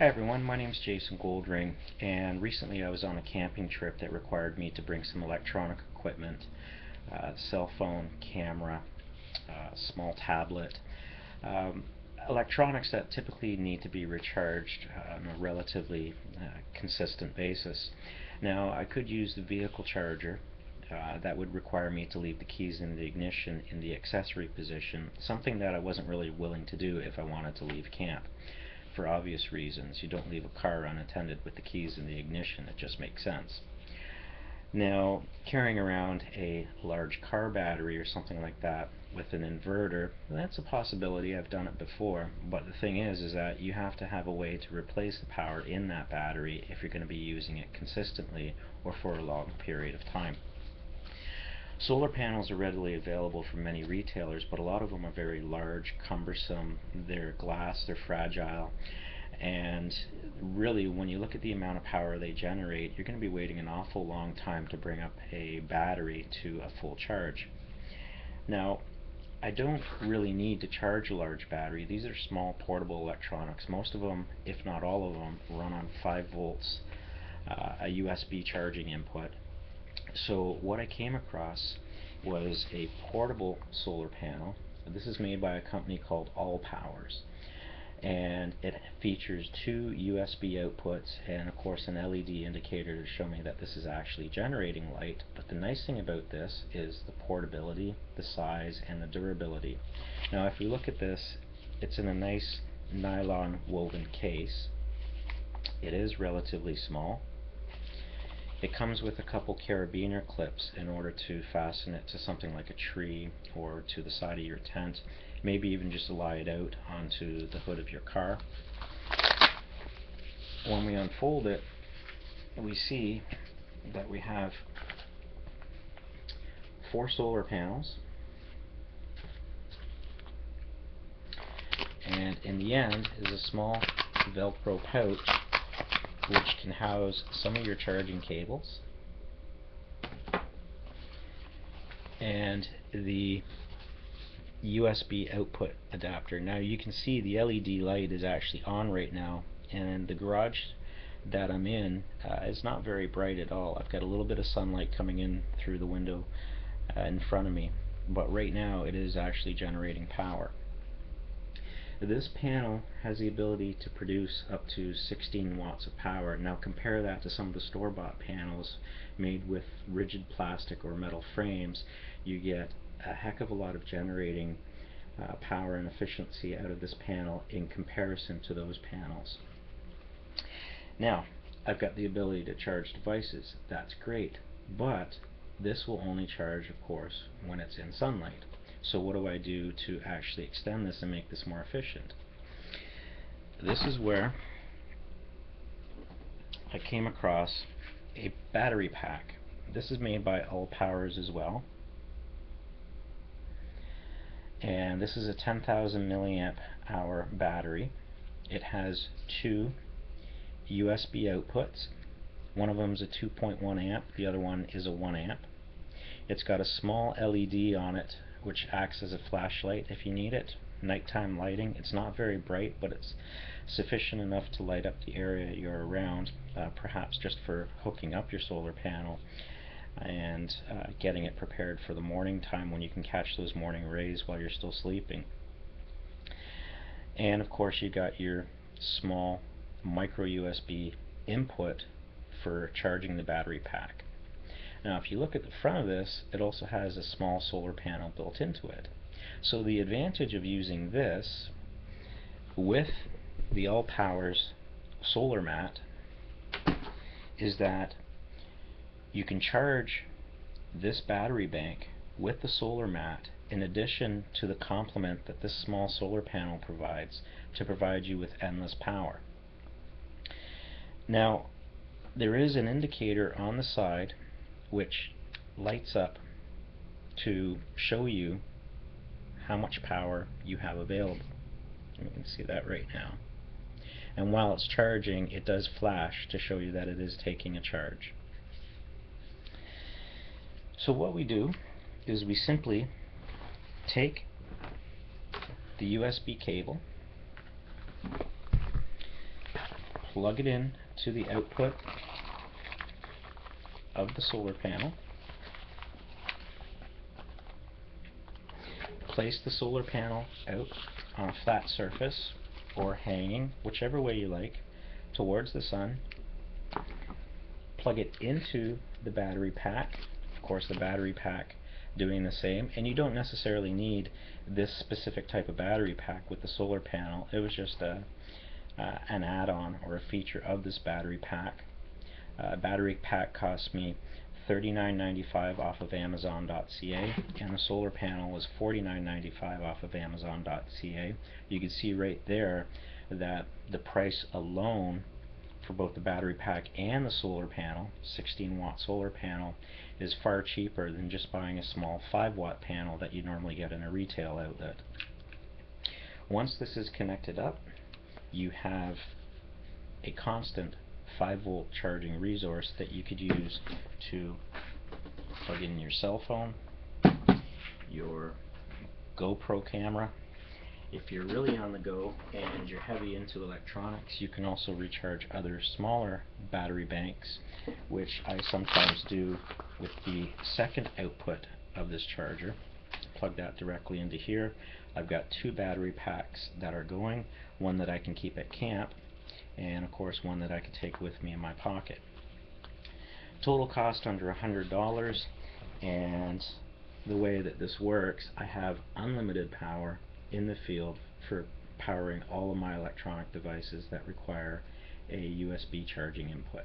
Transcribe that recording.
Hi everyone, my name is Jason Goldring, and recently I was on a camping trip that required me to bring some electronic equipment, cell phone, camera, small tablet, um, electronics that typically need to be recharged on a relatively consistent basis. Now I could use the vehicle charger. That would require me to leave the keys in the ignition in the accessory position, something that I wasn't really willing to do if I wanted to leave camp. For obvious reasons, you don't leave a car unattended with the keys in the ignition, it just makes sense. Now, carrying around a large car battery or something like that with an inverter, that's a possibility. I've done it before, but the thing is that you have to have a way to replace the power in that battery if you're going to be using it consistently or for a long period of time. Solar panels are readily available from many retailers, but a lot of them are very large, cumbersome, they're glass, they're fragile, and really when you look at the amount of power they generate, you're going to be waiting an awful long time to bring up a battery to a full charge. Now, I don't really need to charge a large battery. These are small portable electronics. Most of them, if not all of them, run on 5 volts, a USB charging input. So what I came across was a portable solar panel. This is made by a company called Allpowers, and it features 2 USB outputs and of course an LED indicator to show me that this is actually generating light. But the nice thing about this is the portability, the size, and the durability. Now if we look at this, it's in a nice nylon woven case. It is relatively small. It comes with a couple carabiner clips in order to fasten it to something like a tree or to the side of your tent, maybe even just lie it out onto the hood of your car. When we unfold it, we see that we have 4 solar panels, and in the end is a small Velcro pouch which can house some of your charging cables and the USB output adapter. Now you can see the LED light is actually on right now, and the garage that I'm in is not very bright at all. I've got a little bit of sunlight coming in through the window in front of me, but right now it is actually generating power. This panel has the ability to produce up to 16 watts of power. Now compare that to some of the store-bought panels made with rigid plastic or metal frames. You get a heck of a lot of generating power and efficiency out of this panel in comparison to those panels. Now, I've got the ability to charge devices. That's great, but this will only charge, of course, when it's in sunlight. So what do I do to actually extend this and make this more efficient? This is where I came across a battery pack. This is made by Allpowers as well, and this is a 10,000 milliamp hour battery. It has 2 USB outputs. One of them is a 2.1 amp, the other one is a 1 amp. It's got a small LED on it which acts as a flashlight if you need it. Nighttime lighting. It's not very bright, but it's sufficient enough to light up the area you're around, perhaps just for hooking up your solar panel and getting it prepared for the morning time when you can catch those morning rays while you're still sleeping. And of course you got your small micro USB input for charging the battery pack. Now if you look at the front of this, it also has a small solar panel built into it. So the advantage of using this with the Allpowers solar mat is that you can charge this battery bank with the solar mat in addition to the complement that this small solar panel provides to provide you with endless power. Now there is an indicator on the side which lights up to show you how much power you have available. You can see that right now. And while it's charging, it does flash to show you that it is taking a charge. So what we do is we simply take the USB cable, plug it in to the output of the solar panel. Place the solar panel out on a flat surface or hanging, whichever way you like, towards the sun. Plug it into the battery pack. Of course, the battery pack doing the same, and you don't necessarily need this specific type of battery pack with the solar panel. It was just an add-on or a feature of this battery pack. Battery pack cost me $39.95 off of Amazon.ca, and the solar panel was $49.95 off of Amazon.ca. You can see right there that the price alone for both the battery pack and the solar panel, 16-watt solar panel, is far cheaper than just buying a small 5-watt panel that you normally get in a retail outlet. Once this is connected up, you have a constant 5-volt charging resource that you could use to plug in your cell phone, your GoPro camera. If you're really on the go and you're heavy into electronics, you can also recharge other smaller battery banks, which I sometimes do with the second output of this charger. Plug that directly into here. I've got 2 battery packs that are going, one that I can keep at camp, and of course one that I could take with me in my pocket. Total cost under $100, and the way that this works, I have unlimited power in the field for powering all of my electronic devices that require a USB charging input.